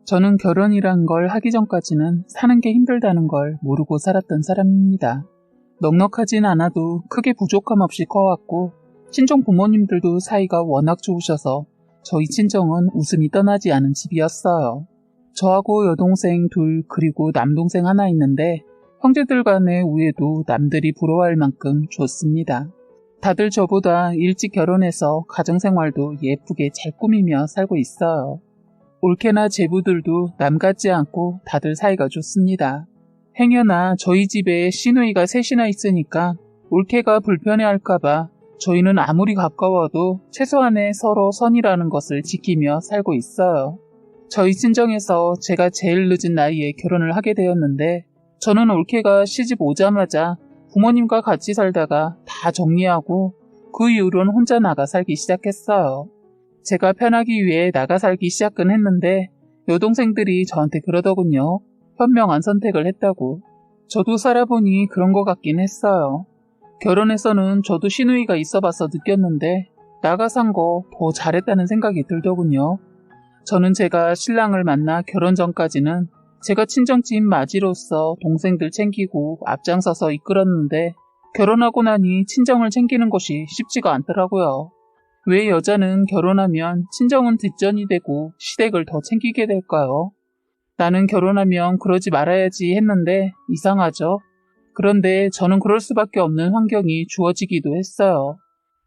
저는 결혼이란 걸 하기 전까지는 사는 게 힘들다는 걸 모르고 살았던 사람입니다. 넉넉하진 않아도 크게 부족함 없이 커왔고 친정 부모님들도 사이가 워낙 좋으셔서 저희 친정은 웃음이 떠나지 않은 집이었어요. 저하고 여동생 둘 그리고 남동생 하나 있는데 형제들 간의 우애도 남들이 부러워할 만큼 좋습니다. 다들 저보다 일찍 결혼해서 가정생활도 예쁘게 잘 꾸미며 살고 있어요. 올케나 제부들도 남 같지 않고 다들 사이가 좋습니다. 행여나 저희 집에 시누이가 셋이나 있으니까 올케가 불편해할까봐 저희는 아무리 가까워도 최소한의 서로 선이라는 것을 지키며 살고 있어요. 저희 친정에서 제가 제일 늦은 나이에 결혼을 하게 되었는데 저는 올케가 시집 오자마자 부모님과 같이 살다가 다 정리하고 그 이후로는 혼자 나가 살기 시작했어요. 제가 편하기 위해 나가 살기 시작은 했는데 여동생들이 저한테 그러더군요. 현명한 선택을 했다고. 저도 살아보니 그런 것 같긴 했어요. 결혼해서는 저도 시누이가 있어봐서 느꼈는데 나가 산 거 더 잘했다는 생각이 들더군요. 저는 제가 신랑을 만나 결혼 전까지는 제가 친정집 맞이로서 동생들 챙기고 앞장서서 이끌었는데 결혼하고 나니 친정을 챙기는 것이 쉽지가 않더라고요. 왜 여자는 결혼하면 친정은 뒷전이 되고 시댁을 더 챙기게 될까요? 나는 결혼하면 그러지 말아야지 했는데 이상하죠? 그런데 저는 그럴 수밖에 없는 환경이 주어지기도 했어요.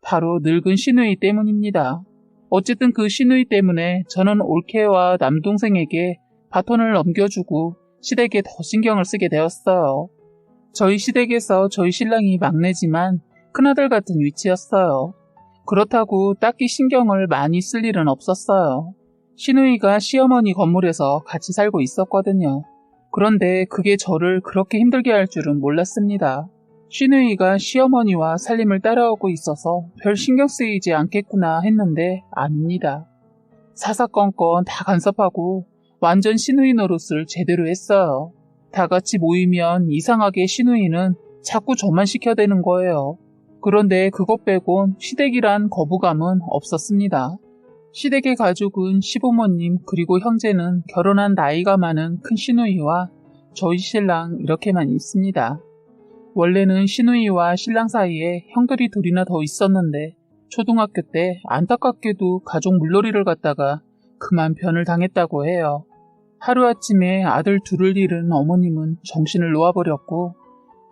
바로 늙은 시누이 때문입니다. 어쨌든 그 시누이 때문에 저는 올케와 남동생에게 바톤을 넘겨주고 시댁에 더 신경을 쓰게 되었어요. 저희 시댁에서 저희 신랑이 막내지만 큰아들 같은 위치였어요. 그렇다고 딱히 신경을 많이 쓸 일은 없었어요. 시누이가 시어머니 건물에서 같이 살고 있었거든요. 그런데 그게 저를 그렇게 힘들게 할 줄은 몰랐습니다. 시누이가 시어머니와 살림을 따라오고 있어서 별 신경 쓰이지 않겠구나 했는데 아닙니다. 사사건건 다 간섭하고 완전 시누이 노릇을 제대로 했어요. 다 같이 모이면 이상하게 시누이는 자꾸 저만 시켜대는 거예요. 그런데 그것 빼곤 시댁이란 거부감은 없었습니다. 시댁의 가족은 시부모님 그리고 형제는 결혼한 나이가 많은 큰 시누이와 저희 신랑 이렇게만 있습니다. 원래는 시누이와 신랑 사이에 형들이 둘이나 더 있었는데 초등학교 때 안타깝게도 가족 물놀이를 갔다가 그만 변을 당했다고 해요. 하루아침에 아들 둘을 잃은 어머님은 정신을 놓아버렸고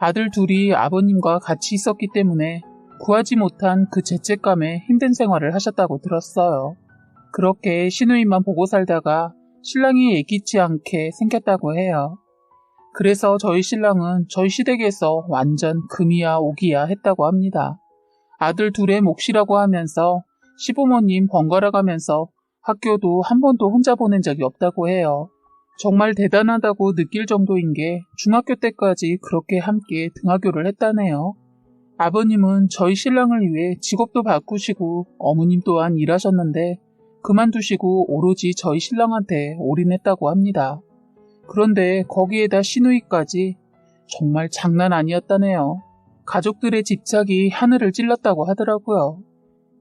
아들 둘이 아버님과 같이 있었기 때문에 구하지 못한 그 죄책감에 힘든 생활을 하셨다고 들었어요. 그렇게 시누이만 보고 살다가 신랑이 예기치 않게 생겼다고 해요. 그래서 저희 신랑은 저희 시댁에서 완전 금이야 오기야 했다고 합니다. 아들 둘의 몫이라고 하면서 시부모님 번갈아 가면서 학교도 한 번도 혼자 보낸 적이 없다고 해요. 정말 대단하다고 느낄 정도인 게 중학교 때까지 그렇게 함께 등하교를 했다네요. 아버님은 저희 신랑을 위해 직업도 바꾸시고 어머님 또한 일하셨는데 그만두시고 오로지 저희 신랑한테 올인했다고 합니다. 그런데 거기에다 시누이까지 정말 장난 아니었다네요. 가족들의 집착이 하늘을 찔렀다고 하더라고요.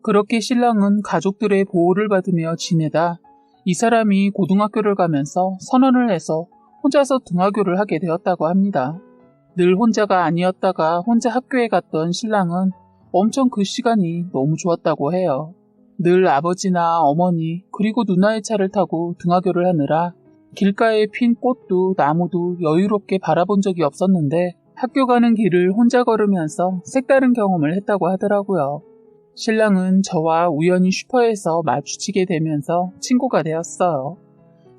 그렇게 신랑은 가족들의 보호를 받으며 지내다 이 사람이 고등학교를 가면서 선언을 해서 혼자서 등하교를 하게 되었다고 합니다. 늘 혼자가 아니었다가 혼자 학교에 갔던 신랑은 엄청 그 시간이 너무 좋았다고 해요. 늘 아버지나 어머니 그리고 누나의 차를 타고 등하교를 하느라 길가에 핀 꽃도 나무도 여유롭게 바라본 적이 없었는데 학교 가는 길을 혼자 걸으면서 색다른 경험을 했다고 하더라고요. 신랑은 저와 우연히 슈퍼에서 마주치게 되면서 친구가 되었어요.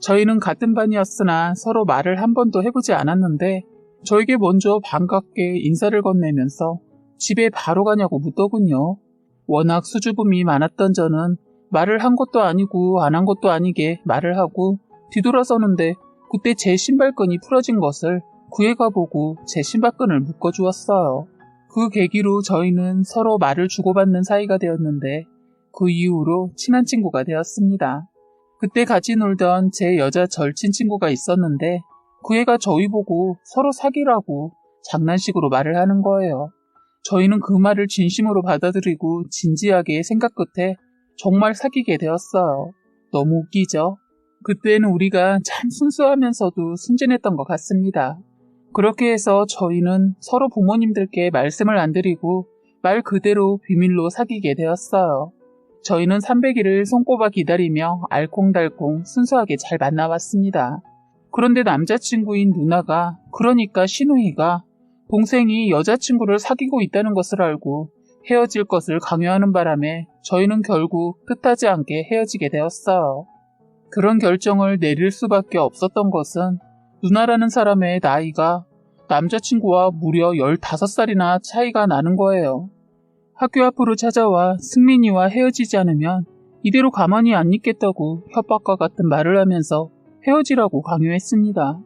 저희는 같은 반이었으나 서로 말을 한 번도 해보지 않았는데 저에게 먼저 반갑게 인사를 건네면서 집에 바로 가냐고 묻더군요. 워낙 수줍음이 많았던 저는 말을 한 것도 아니고 안 한 것도 아니게 말을 하고 뒤돌아서는데 그때 제 신발끈이 풀어진 것을 구해가 보고 제 신발끈을 묶어주었어요. 그 계기로 저희는 서로 말을 주고받는 사이가 되었는데 그 이후로 친한 친구가 되었습니다. 그때 같이 놀던 제 여자 절친 친구가 있었는데 그 애가 저희 보고 서로 사귀라고 장난식으로 말을 하는 거예요. 저희는 그 말을 진심으로 받아들이고 진지하게 생각 끝에 정말 사귀게 되었어요. 너무 웃기죠? 그때는 우리가 참 순수하면서도 순진했던 것 같습니다. 그렇게 해서 저희는 서로 부모님들께 말씀을 안 드리고 말 그대로 비밀로 사귀게 되었어요. 저희는 300일을 손꼽아 기다리며 알콩달콩 순수하게 잘 만나왔습니다. 그런데 남자친구인 누나가, 그러니까 신우이가 동생이 여자친구를 사귀고 있다는 것을 알고 헤어질 것을 강요하는 바람에 저희는 결국 뜻하지 않게 헤어지게 되었어요. 그런 결정을 내릴 수밖에 없었던 것은 누나라는 사람의 나이가 남자친구와 무려 15살이나 차이가 나는 거예요. 학교 앞으로 찾아와 승민이와 헤어지지 않으면 이대로 가만히 안 있겠다고 협박과 같은 말을 하면서 헤어지라고 강요했습니다.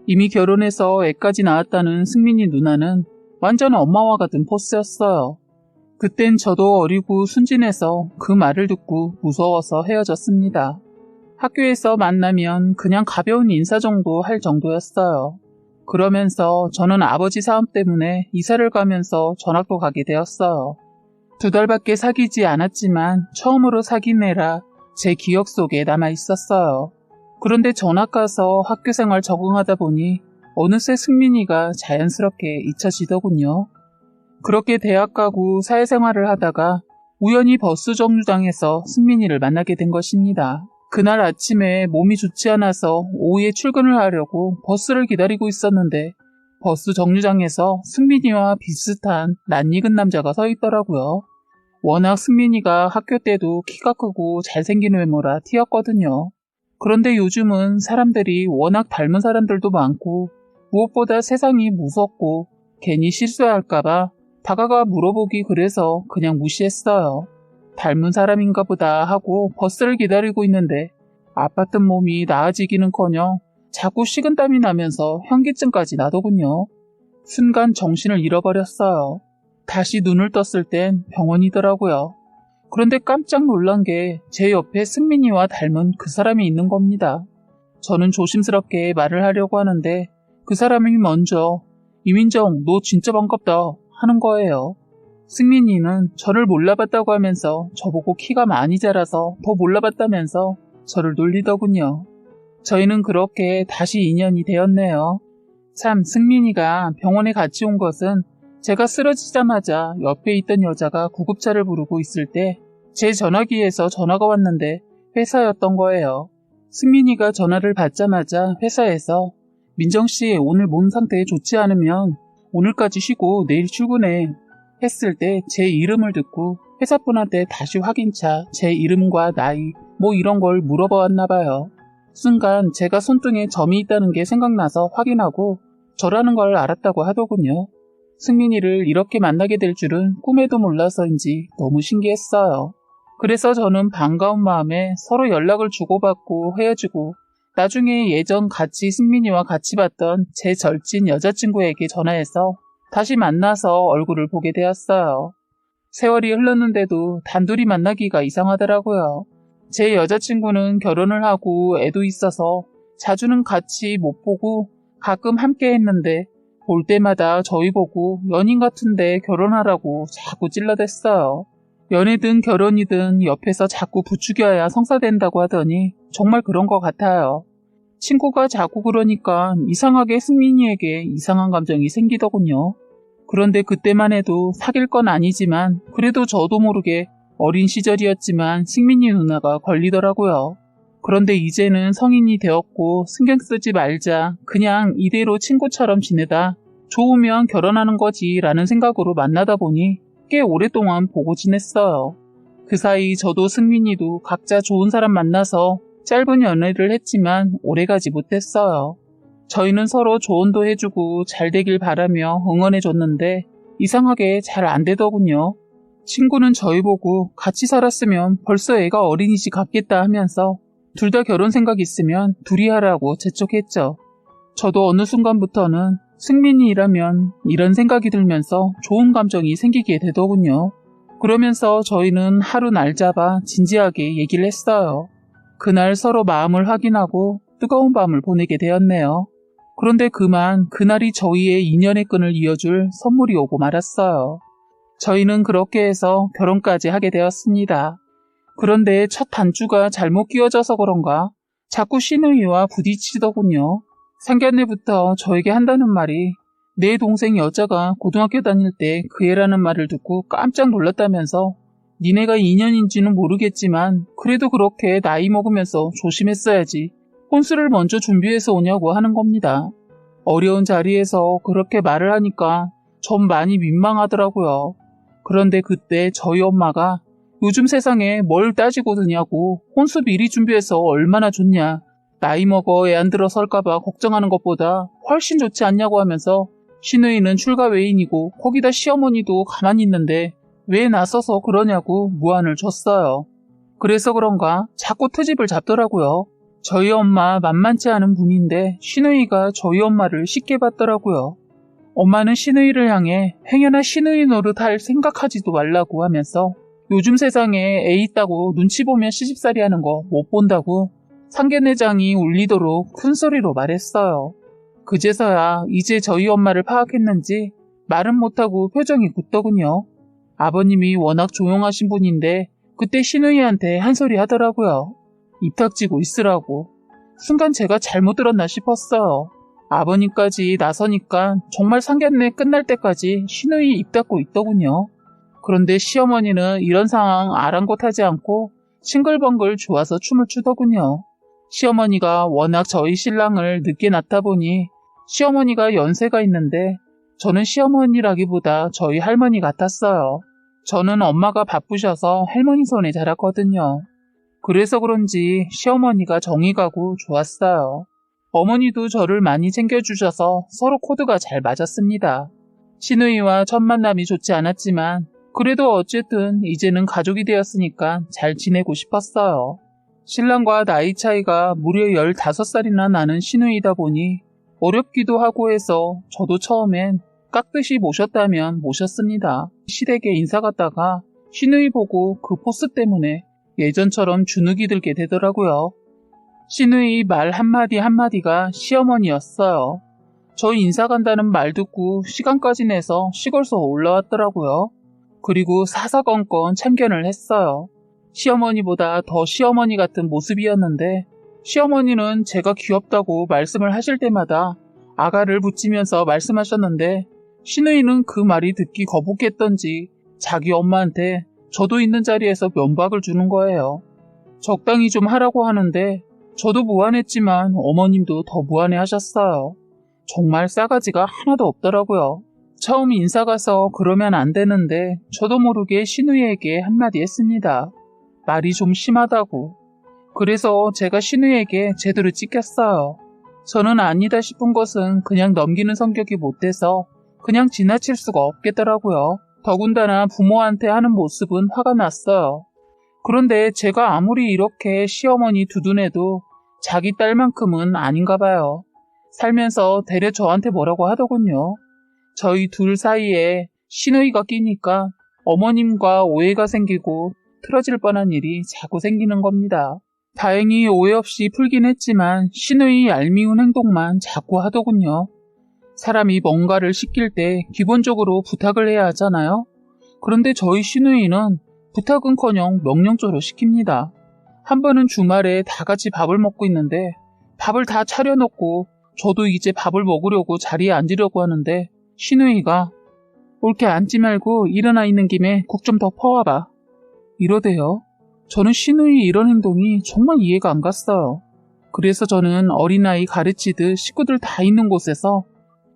이미 결혼해서 애까지 낳았다는 승민이 누나는 완전 엄마와 같은 포스였어요. 그땐 저도 어리고 순진해서 그 말을 듣고 무서워서 헤어졌습니다. 학교에서 만나면 그냥 가벼운 인사 정도 할 정도였어요. 그러면서 저는 아버지 사업 때문에 이사를 가면서 전학도 가게 되었어요. 2달밖에 사귀지 않았지만 처음으로 사귄 애라 제 기억 속에 남아 있었어요. 그런데 전학 가서 학교 생활 적응하다 보니 어느새 승민이가 자연스럽게 잊혀지더군요. 그렇게 대학 가고 사회생활을 하다가 우연히 버스 정류장에서 승민이를 만나게 된 것입니다. 그날 아침에 몸이 좋지 않아서 오후에 출근을 하려고 버스를 기다리고 있었는데 버스 정류장에서 승민이와 비슷한 낯익은 남자가 서 있더라고요. 워낙 승민이가 학교 때도 키가 크고 잘생긴 외모라 튀었거든요. 그런데 요즘은 사람들이 워낙 닮은 사람들도 많고 무엇보다 세상이 무섭고 괜히 실수할까봐 다가가 물어보기 그래서 그냥 무시했어요. 닮은 사람인가 보다 하고 버스를 기다리고 있는데 아팠던 몸이 나아지기는커녕 자꾸 식은땀이 나면서 현기증까지 나더군요. 순간 정신을 잃어버렸어요. 다시 눈을 떴을 땐 병원이더라고요. 그런데 깜짝 놀란 게 제 옆에 승민이와 닮은 그 사람이 있는 겁니다. 저는 조심스럽게 말을 하려고 하는데 그 사람이 먼저 이민정, 너 진짜 반갑다 하는 거예요. 승민이는 저를 몰라봤다고 하면서 저보고 키가 많이 자라서 더 몰라봤다면서 저를 놀리더군요. 저희는 그렇게 다시 인연이 되었네요. 참, 승민이가 병원에 같이 온 것은 제가 쓰러지자마자 옆에 있던 여자가 구급차를 부르고 있을 때 제 전화기에서 전화가 왔는데 회사였던 거예요. 승민이가 전화를 받자마자 회사에서 민정씨, 오늘 몸 상태 좋지 않으면 오늘까지 쉬고 내일 출근해 했을 때 제 이름을 듣고 회사분한테 다시 확인차 제 이름과 나이 뭐 이런 걸 물어보았나 봐요. 순간 제가 손등에 점이 있다는 게 생각나서 확인하고 저라는 걸 알았다고 하더군요. 승민이를 이렇게 만나게 될 줄은 꿈에도 몰라서인지 너무 신기했어요. 그래서 저는 반가운 마음에 서로 연락을 주고받고 헤어지고 나중에 예전 같이 승민이와 같이 봤던 제 절친 여자친구에게 전화해서 다시 만나서 얼굴을 보게 되었어요. 세월이 흘렀는데도 단둘이 만나기가 이상하더라고요. 제 여자친구는 결혼을 하고 애도 있어서 자주는 같이 못 보고 가끔 함께 했는데 볼 때마다 저희 보고 연인 같은데 결혼하라고 자꾸 찔러댔어요. 연애든 결혼이든 옆에서 자꾸 부추겨야 성사된다고 하더니 정말 그런 것 같아요. 친구가 자꾸 그러니까 이상하게 승민이에게 이상한 감정이 생기더군요. 그런데 그때만 해도 사귈 건 아니지만 그래도 저도 모르게 어린 시절이었지만 승민이 누나가 걸리더라고요. 그런데 이제는 성인이 되었고 신경 쓰지 말자, 그냥 이대로 친구처럼 지내다 좋으면 결혼하는 거지 라는 생각으로 만나다 보니 꽤 오랫동안 보고 지냈어요. 그 사이 저도 승민이도 각자 좋은 사람 만나서 짧은 연애를 했지만 오래가지 못했어요. 저희는 서로 조언도 해주고 잘 되길 바라며 응원해줬는데 이상하게 잘 안 되더군요. 친구는 저희 보고 같이 살았으면 벌써 애가 어린이집 갔겠다 하면서 둘 다 결혼 생각 있으면 둘이 하라고 재촉했죠. 저도 어느 순간부터는 승민이라면 이런 생각이 들면서 좋은 감정이 생기게 되더군요. 그러면서 저희는 하루 날 잡아 진지하게 얘기를 했어요. 그날 서로 마음을 확인하고 뜨거운 밤을 보내게 되었네요. 그런데 그만 그날이 저희의 인연의 끈을 이어줄 선물이 오고 말았어요. 저희는 그렇게 해서 결혼까지 하게 되었습니다. 그런데 첫 단추가 잘못 끼워져서 그런가 자꾸 시누이와 부딪히더군요. 상견례부터 저에게 한다는 말이 내 동생 여자가 고등학교 다닐 때 그 애라는 말을 듣고 깜짝 놀랐다면서 니네가 인연인지는 모르겠지만 그래도 그렇게 나이 먹으면서 조심했어야지. 혼수를 먼저 준비해서 오냐고 하는 겁니다. 어려운 자리에서 그렇게 말을 하니까 전 많이 민망하더라고요. 그런데 그때 저희 엄마가 요즘 세상에 뭘 따지고 드냐고 혼수 미리 준비해서 얼마나 좋냐. 나이 먹어 애 안 들어설까봐 걱정하는 것보다 훨씬 좋지 않냐고 하면서 시누이는 출가 외인이고 거기다 시어머니도 가만히 있는데 왜 나서서 그러냐고 무안을 줬어요. 그래서 그런가 자꾸 트집을 잡더라고요. 저희 엄마 만만치 않은 분인데 시누이가 저희 엄마를 쉽게 봤더라고요. 엄마는 시누이를 향해 행여나 시누이 노릇할 생각하지도 말라고 하면서 요즘 세상에 애 있다고 눈치 보면 시집살이 하는 거 못 본다고 상견례장이 울리도록 큰 소리로 말했어요. 그제서야 이제 저희 엄마를 파악했는지 말은 못하고 표정이 굳더군요. 아버님이 워낙 조용하신 분인데 그때 시누이한테 한 소리 하더라고요. 입 닥치고 있으라고. 순간 제가 잘못 들었나 싶었어요. 아버님까지 나서니까 정말 상견례 끝날 때까지 시누이 입 닫고 있더군요. 그런데 시어머니는 이런 상황 아랑곳하지 않고 싱글벙글 좋아서 춤을 추더군요. 시어머니가 워낙 저희 신랑을 늦게 낳다 보니 시어머니가 연세가 있는데 저는 시어머니라기보다 저희 할머니 같았어요. 저는 엄마가 바쁘셔서 할머니 손에 자랐거든요. 그래서 그런지 시어머니가 정이 가고 좋았어요. 어머니도 저를 많이 챙겨주셔서 서로 코드가 잘 맞았습니다. 시누이와 첫 만남이 좋지 않았지만 그래도 어쨌든 이제는 가족이 되었으니까 잘 지내고 싶었어요. 신랑과 나이 차이가 무려 15살이나 나는 시누이다 보니 어렵기도 하고 해서 저도 처음엔 깍듯이 모셨다면 모셨습니다. 시댁에 인사 갔다가 시누이 보고 그 포스 때문에 예전처럼 주눅이 들게 되더라고요. 시누이 말 한마디 한마디가 시어머니였어요. 저 인사 간다는 말 듣고 시간까지 내서 시골서 올라왔더라고요. 그리고 사사건건 참견을 했어요. 시어머니보다 더 시어머니 같은 모습이었는데 시어머니는 제가 귀엽다고 말씀을 하실 때마다 아가를 붙이면서 말씀하셨는데 시누이는 그 말이 듣기 거북했던지 자기 엄마한테 저도 있는 자리에서 면박을 주는 거예요. 적당히 좀 하라고 하는데 저도 무안했지만 어머님도 더 무안해 하셨어요. 정말 싸가지가 하나도 없더라고요. 처음 인사 가서 그러면 안 되는데 저도 모르게 시누이에게 한마디 했습니다. 말이 좀 심하다고. 그래서 제가 시누이에게 제대로 찍혔어요. 저는 아니다 싶은 것은 그냥 넘기는 성격이 못 돼서 그냥 지나칠 수가 없겠더라고요. 더군다나 부모한테 하는 모습은 화가 났어요. 그런데 제가 아무리 이렇게 시어머니 두둔해도 자기 딸만큼은 아닌가 봐요. 살면서 대려 저한테 뭐라고 하더군요. 저희 둘 사이에 시누이가 끼니까 어머님과 오해가 생기고 틀어질 뻔한 일이 자꾸 생기는 겁니다. 다행히 오해 없이 풀긴 했지만 시누이 얄미운 행동만 자꾸 하더군요. 사람이 뭔가를 시킬 때 기본적으로 부탁을 해야 하잖아요. 그런데 저희 시누이는 부탁은커녕 명령조로 시킵니다. 한 번은 주말에 다 같이 밥을 먹고 있는데 밥을 다 차려놓고 저도 이제 밥을 먹으려고 자리에 앉으려고 하는데 시누이가 옳게 앉지 말고 일어나 있는 김에 국 좀 더 퍼와봐. 이러대요. 저는 시누이 이런 행동이 정말 이해가 안 갔어요. 그래서 저는 어린아이 가르치듯 식구들 다 있는 곳에서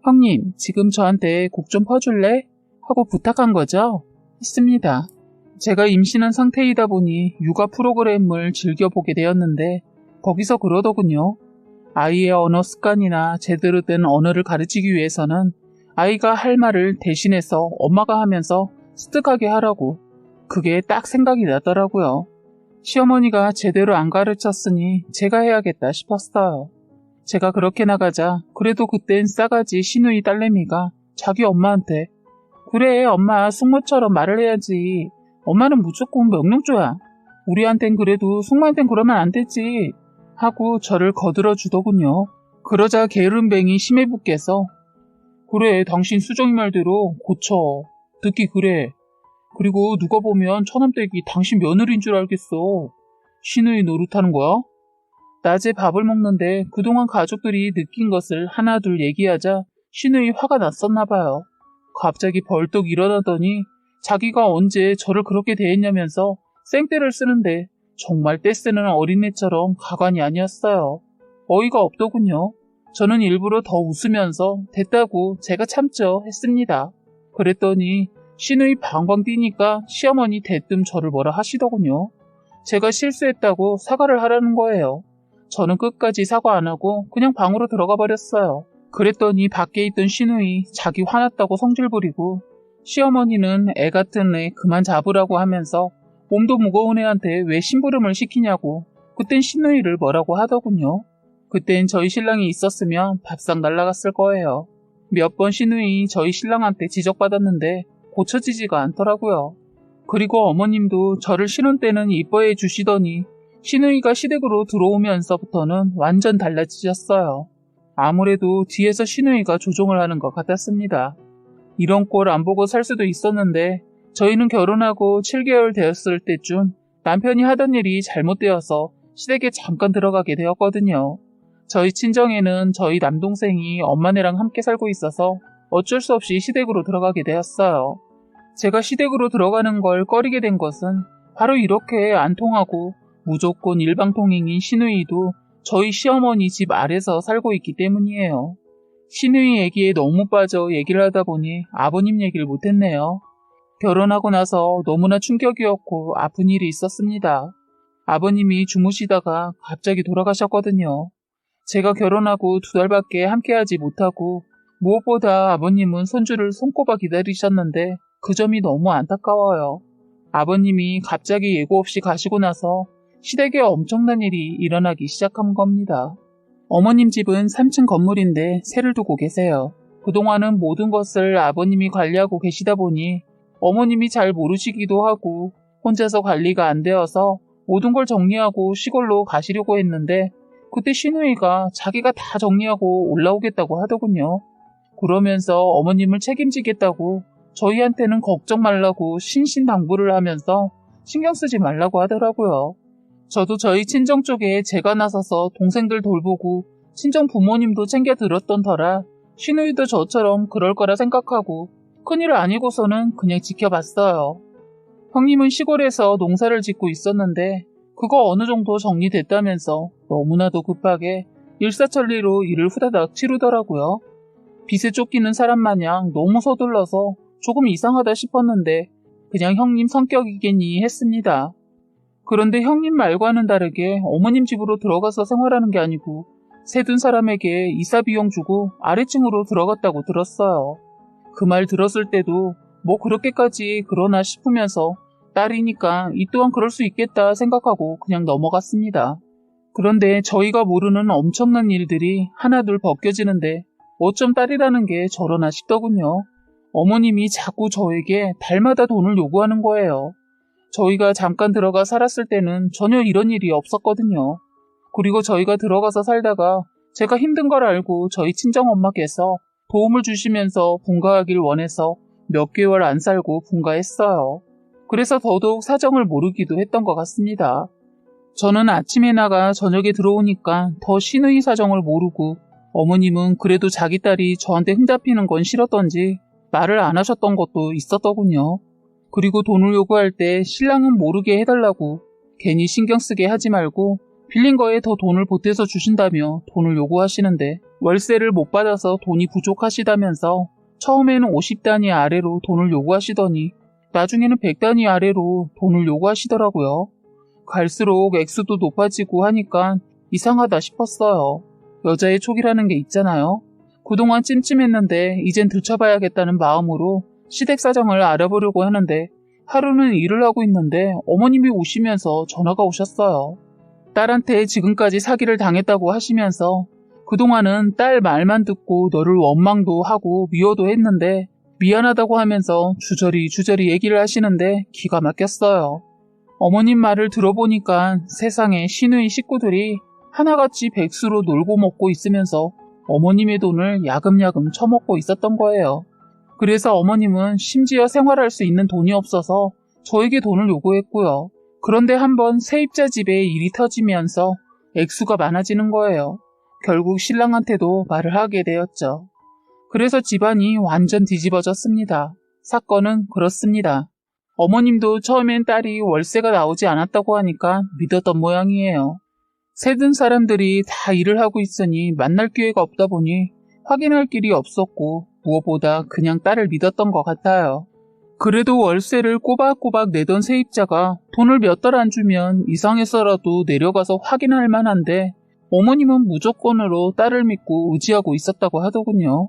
형님, 지금 저한테 국 좀 퍼줄래? 하고 부탁한 거죠. 했습니다. 제가 임신한 상태이다 보니 육아 프로그램을 즐겨보게 되었는데 거기서 그러더군요. 아이의 언어 습관이나 제대로 된 언어를 가르치기 위해서는 아이가 할 말을 대신해서 엄마가 하면서 습득하게 하라고. 그게 딱 생각이 나더라고요. 시어머니가 제대로 안 가르쳤으니 제가 해야겠다 싶었어요. 제가 그렇게 나가자 그래도 그땐 싸가지 시누이 딸내미가 자기 엄마한테 그래 엄마 숙모처럼 말을 해야지. 엄마는 무조건 명령조야. 우리한텐 그래도 숙모한텐 그러면 안 되지. 하고 저를 거들어 주더군요. 그러자 게으름뱅이 심해부께서 그래 당신 수정이 말대로 고쳐. 듣기 그래. 그리고 누가 보면 처남댁이 당신 며느리인 줄 알겠어. 시누이 노릇하는 거야? 낮에 밥을 먹는데 그동안 가족들이 느낀 것을 하나둘 얘기하자 시누이 화가 났었나 봐요. 갑자기 벌떡 일어나더니 자기가 언제 저를 그렇게 대했냐면서 생떼를 쓰는데 정말 떼쓰는 어린애처럼 가관이 아니었어요. 어이가 없더군요. 저는 일부러 더 웃으면서 됐다고 제가 참죠 했습니다. 그랬더니 시누이 방광 뛰니까 시어머니 대뜸 저를 뭐라 하시더군요. 제가 실수했다고 사과를 하라는 거예요. 저는 끝까지 사과 안 하고 그냥 방으로 들어가 버렸어요. 그랬더니 밖에 있던 시누이 자기 화났다고 성질 부리고 시어머니는 애 같은 애 그만 잡으라고 하면서 몸도 무거운 애한테 왜 심부름을 시키냐고 그땐 시누이를 뭐라고 하더군요. 그땐 저희 신랑이 있었으면 밥상 날라갔을 거예요. 몇 번 시누이 저희 신랑한테 지적받았는데 고쳐지지가 않더라고요. 그리고 어머님도 저를 신혼 때는 이뻐해 주시더니 시누이가 시댁으로 들어오면서부터는 완전 달라지셨어요. 아무래도 뒤에서 시누이가 조종을 하는 것 같았습니다. 이런 꼴 안 보고 살 수도 있었는데 저희는 결혼하고 7개월 되었을 때쯤 남편이 하던 일이 잘못되어서 시댁에 잠깐 들어가게 되었거든요. 저희 친정에는 저희 남동생이 엄마네랑 함께 살고 있어서 어쩔 수 없이 시댁으로 들어가게 되었어요. 제가 시댁으로 들어가는 걸 꺼리게 된 것은 바로 이렇게 안 통하고 무조건 일방통행인 시누이도 저희 시어머니 집 아래서 살고 있기 때문이에요. 시누이 얘기에 너무 빠져 얘기를 하다 보니 아버님 얘기를 못했네요. 결혼하고 나서 너무나 충격이었고 아픈 일이 있었습니다. 아버님이 주무시다가 갑자기 돌아가셨거든요. 제가 결혼하고 2달밖에 함께하지 못하고 무엇보다 아버님은 손주를 손꼽아 기다리셨는데 그 점이 너무 안타까워요. 아버님이 갑자기 예고 없이 가시고 나서 시댁에 엄청난 일이 일어나기 시작한 겁니다. 어머님 집은 3층 건물인데 세를 두고 계세요. 그동안은 모든 것을 아버님이 관리하고 계시다 보니 어머님이 잘 모르시기도 하고 혼자서 관리가 안 되어서 모든 걸 정리하고 시골로 가시려고 했는데 그때 시누이가 자기가 다 정리하고 올라오겠다고 하더군요. 그러면서 어머님을 책임지겠다고 저희한테는 걱정 말라고 신신당부를 하면서 신경 쓰지 말라고 하더라고요. 저도 저희 친정 쪽에 제가 나서서 동생들 돌보고 친정 부모님도 챙겨 들었던 터라 시누이도 저처럼 그럴 거라 생각하고 큰일 아니고서는 그냥 지켜봤어요. 형님은 시골에서 농사를 짓고 있었는데 그거 어느 정도 정리됐다면서 너무나도 급하게 일사천리로 일을 후다닥 치르더라고요. 빚에 쫓기는 사람 마냥 너무 서둘러서 조금 이상하다 싶었는데 그냥 형님 성격이겠니 했습니다. 그런데 형님 말과는 다르게 어머님 집으로 들어가서 생활하는 게 아니고 세둔 사람에게 이사 비용 주고 아래층으로 들어갔다고 들었어요. 그 말 들었을 때도 뭐 그렇게까지 그러나 싶으면서 딸이니까 이 또한 그럴 수 있겠다 생각하고 그냥 넘어갔습니다. 그런데 저희가 모르는 엄청난 일들이 하나둘 벗겨지는데 어쩜 딸이라는 게 저러나 싶더군요. 어머님이 자꾸 저에게 달마다 돈을 요구하는 거예요. 저희가 잠깐 들어가 살았을 때는 전혀 이런 일이 없었거든요. 그리고 저희가 들어가서 살다가 제가 힘든 걸 알고 저희 친정엄마께서 도움을 주시면서 분가하길 원해서 몇 개월 안 살고 분가했어요. 그래서 더더욱 사정을 모르기도 했던 것 같습니다. 저는 아침에 나가 저녁에 들어오니까 더 시누이 사정을 모르고 어머님은 그래도 자기 딸이 저한테 흠잡히는 건 싫었던지 말을 안 하셨던 것도 있었더군요. 그리고 돈을 요구할 때 신랑은 모르게 해달라고 괜히 신경 쓰게 하지 말고 빌린 거에 더 돈을 보태서 주신다며 돈을 요구하시는데 월세를 못 받아서 돈이 부족하시다면서 처음에는 50단위 아래로 돈을 요구하시더니 나중에는 100단위 아래로 돈을 요구하시더라고요. 갈수록 액수도 높아지고 하니까 이상하다 싶었어요. 여자의 촉이라는 게 있잖아요. 그동안 찜찜했는데 이젠 들춰봐야겠다는 마음으로 시댁 사정을 알아보려고 하는데 하루는 일을 하고 있는데 어머님이 오시면서 전화가 오셨어요. 딸한테 지금까지 사기를 당했다고 하시면서 그동안은 딸 말만 듣고 너를 원망도 하고 미워도 했는데 미안하다고 하면서 주저리 얘기를 하시는데 기가 막혔어요. 어머님 말을 들어보니까 세상에 시누이 식구들이 하나같이 백수로 놀고 먹고 있으면서 어머님의 돈을 야금야금 처먹고 있었던 거예요. 그래서 어머님은 심지어 생활할 수 있는 돈이 없어서 저에게 돈을 요구했고요. 그런데 한번 세입자 집에 일이 터지면서 액수가 많아지는 거예요. 결국 신랑한테도 말을 하게 되었죠. 그래서 집안이 완전 뒤집어졌습니다. 사건은 그렇습니다. 어머님도 처음엔 딸이 월세가 나오지 않았다고 하니까 믿었던 모양이에요. 세든 사람들이 다 일을 하고 있으니 만날 기회가 없다 보니 확인할 길이 없었고 무엇보다 그냥 딸을 믿었던 것 같아요. 그래도 월세를 꼬박꼬박 내던 세입자가 돈을 몇 달 안 주면 이상해서라도 내려가서 확인할 만한데 어머님은 무조건으로 딸을 믿고 의지하고 있었다고 하더군요.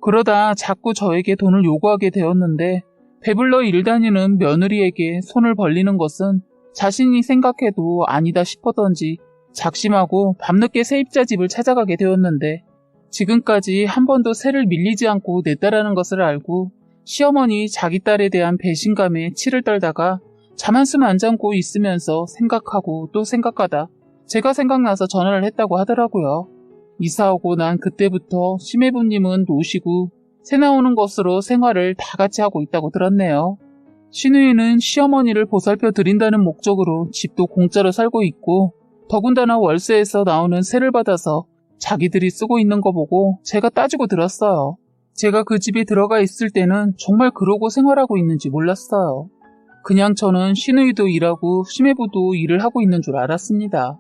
그러다 자꾸 저에게 돈을 요구하게 되었는데 배불러 일 다니는 며느리에게 손을 벌리는 것은 자신이 생각해도 아니다 싶었던지 작심하고 밤늦게 세입자 집을 찾아가게 되었는데 지금까지 한 번도 세를 밀리지 않고 냈다라는 것을 알고 시어머니 자기 딸에 대한 배신감에 치를 떨다가 잠 한숨 안 잠고 있으면서 생각하고 또 생각하다 제가 생각나서 전화를 했다고 하더라고요. 이사 오고 난 그때부터 시매부님은 노시고 새 나오는 것으로 생활을 다 같이 하고 있다고 들었네요. 시누이는 시어머니를 보살펴 드린다는 목적으로 집도 공짜로 살고 있고 더군다나 월세에서 나오는 세를 받아서 자기들이 쓰고 있는 거 보고 제가 따지고 들었어요. 제가 그 집에 들어가 있을 때는 정말 그러고 생활하고 있는지 몰랐어요. 그냥 저는 시누이도 일하고 시매부도 일을 하고 있는 줄 알았습니다.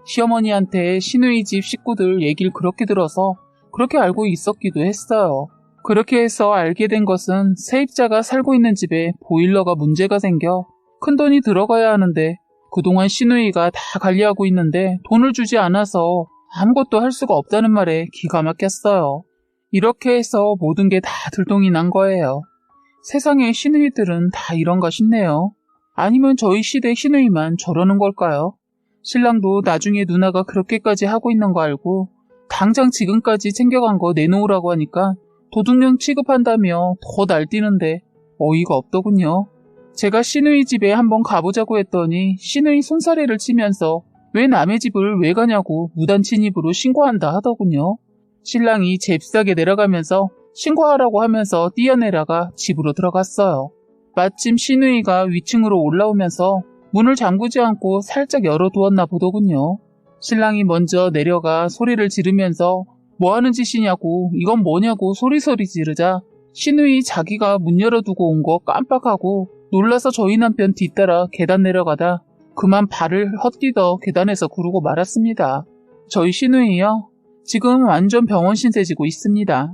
시어머니한테 시누이 집 식구들 얘기를 그렇게 들어서 그렇게 알고 있었기도 했어요. 그렇게 해서 알게 된 것은 세입자가 살고 있는 집에 보일러가 문제가 생겨 큰돈이 들어가야 하는데 그동안 시누이가 다 관리하고 있는데 돈을 주지 않아서 아무것도 할 수가 없다는 말에 기가 막혔어요. 이렇게 해서 모든 게 다 들통이 난 거예요. 세상의 시누이들은 다 이런가 싶네요. 아니면 저희 시대 시누이만 저러는 걸까요? 신랑도 나중에 누나가 그렇게까지 하고 있는 거 알고 당장 지금까지 챙겨간 거 내놓으라고 하니까 도둑년 취급한다며 더 날뛰는데 어이가 없더군요. 제가 시누이 집에 한번 가보자고 했더니 시누이 손사래를 치면서 왜 남의 집을 왜 가냐고 무단 침입으로 신고한다 하더군요. 신랑이 잽싸게 내려가면서 신고하라고 하면서 뛰어내려가 집으로 들어갔어요. 마침 시누이가 위층으로 올라오면서 문을 잠그지 않고 살짝 열어두었나 보더군요. 신랑이 먼저 내려가 소리를 지르면서 뭐 하는 짓이냐고 이건 뭐냐고 소리소리 지르자 시누이 자기가 문 열어두고 온 거 깜빡하고 놀라서 저희 남편 뒤따라 계단 내려가다 그만 발을 헛디뎌 계단에서 구르고 말았습니다. 저희 시누이요? 지금 완전 병원 신세 지고 있습니다.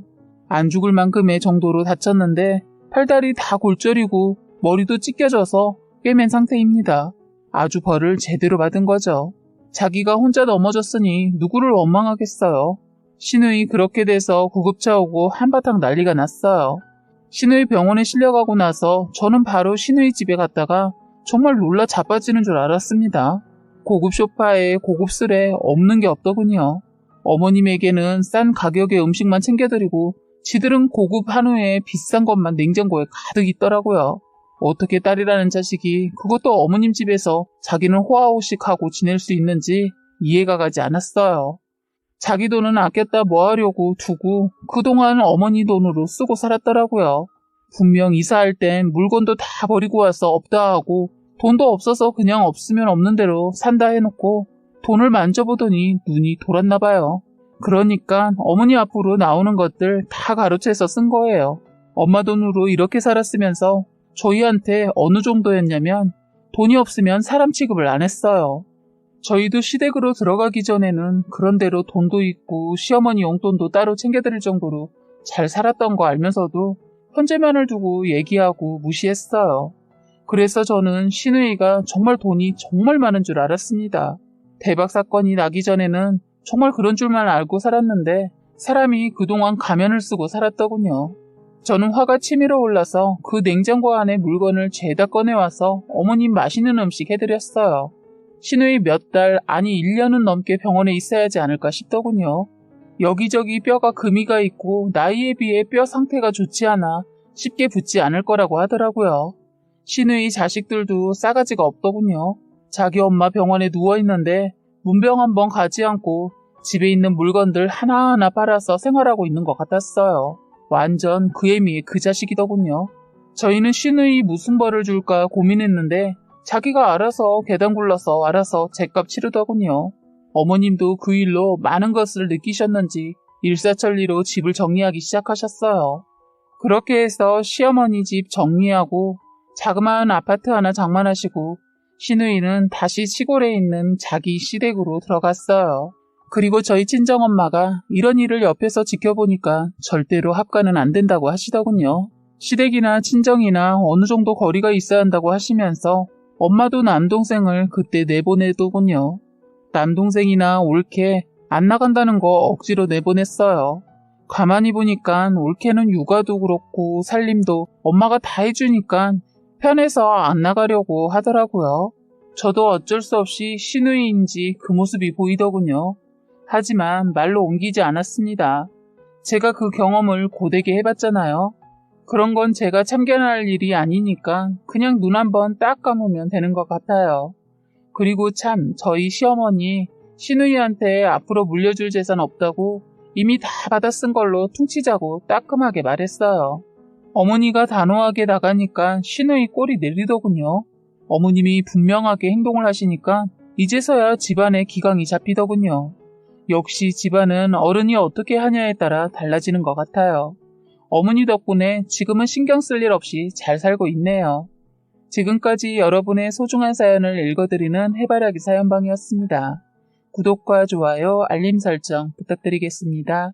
안 죽을 만큼의 정도로 다쳤는데 팔다리 다 골절이고 머리도 찢겨져서 꿰맨 상태입니다. 아주 벌을 제대로 받은 거죠. 자기가 혼자 넘어졌으니 누구를 원망하겠어요. 시누이 그렇게 돼서 구급차 오고 한바탕 난리가 났어요. 시누이 병원에 실려가고 나서 저는 바로 시누이 집에 갔다가 정말 놀라 자빠지는 줄 알았습니다. 고급 소파에 고급 술에 없는 게 없더군요. 어머님에게는 싼 가격의 음식만 챙겨드리고 지들은 고급 한우에 비싼 것만 냉장고에 가득 있더라고요. 어떻게 딸이라는 자식이 그것도 어머님 집에서 자기는 호화호식하고 지낼 수 있는지 이해가 가지 않았어요. 자기 돈은 아꼈다 뭐 하려고 두고 그동안 어머니 돈으로 쓰고 살았더라고요. 분명 이사할 땐 물건도 다 버리고 와서 없다 하고 돈도 없어서 그냥 없으면 없는 대로 산다 해놓고 돈을 만져보더니 눈이 돌았나 봐요. 그러니까 어머니 앞으로 나오는 것들 다 가로채서 쓴 거예요. 엄마 돈으로 이렇게 살았으면서 저희한테 어느 정도였냐면 돈이 없으면 사람 취급을 안 했어요. 저희도 시댁으로 들어가기 전에는 그런대로 돈도 있고 시어머니 용돈도 따로 챙겨드릴 정도로 잘 살았던 거 알면서도 현재만을 두고 얘기하고 무시했어요. 그래서 저는 시누이가 정말 돈이 정말 많은 줄 알았습니다. 대박 사건이 나기 전에는 정말 그런 줄만 알고 살았는데 사람이 그동안 가면을 쓰고 살았더군요. 저는 화가 치밀어 올라서 그 냉장고 안에 물건을 죄다 꺼내와서 어머님 맛있는 음식 해드렸어요. 시누이 몇 달, 아니 1년은 넘게 병원에 있어야 하지 않을까 싶더군요. 여기저기 뼈가 금이가 있고 나이에 비해 뼈 상태가 좋지 않아 쉽게 붙지 않을 거라고 하더라고요. 시누이 자식들도 싸가지가 없더군요. 자기 엄마 병원에 누워있는데 문병 한번 가지 않고 집에 있는 물건들 하나하나 빨아서 생활하고 있는 것 같았어요. 완전 그 애미의 그 자식이더군요. 저희는 시누이 무슨 벌을 줄까 고민했는데 자기가 알아서 계단 굴러서 알아서 죗값 치르더군요. 어머님도 그 일로 많은 것을 느끼셨는지 일사천리로 집을 정리하기 시작하셨어요. 그렇게 해서 시어머니 집 정리하고 자그마한 아파트 하나 장만하시고 시누이는 다시 시골에 있는 자기 시댁으로 들어갔어요. 그리고 저희 친정엄마가 이런 일을 옆에서 지켜보니까 절대로 합가는 안 된다고 하시더군요. 시댁이나 친정이나 어느 정도 거리가 있어야 한다고 하시면서 엄마도 남동생을 그때 내보내더군요. 남동생이나 올케 안 나간다는 거 억지로 내보냈어요. 가만히 보니까 올케는 육아도 그렇고 살림도 엄마가 다 해주니까 편해서 안 나가려고 하더라고요. 저도 어쩔 수 없이 시누이인지 그 모습이 보이더군요. 하지만 말로 옮기지 않았습니다. 제가 그 경험을 고되게 해봤잖아요. 그런 건 제가 참견할 일이 아니니까 그냥 눈 한번 딱 감으면 되는 것 같아요. 그리고 참 저희 시어머니 시누이한테 앞으로 물려줄 재산 없다고 이미 다 받아 쓴 걸로 퉁치자고 따끔하게 말했어요. 어머니가 단호하게 나가니까 시누이 꼴이 내리더군요. 어머님이 분명하게 행동을 하시니까 이제서야 집안의 기강이 잡히더군요. 역시 집안은 어른이 어떻게 하냐에 따라 달라지는 것 같아요. 어머니 덕분에 지금은 신경 쓸 일 없이 잘 살고 있네요. 지금까지 여러분의 소중한 사연을 읽어드리는 해바라기 사연방이었습니다. 구독과 좋아요, 알림 설정 부탁드리겠습니다.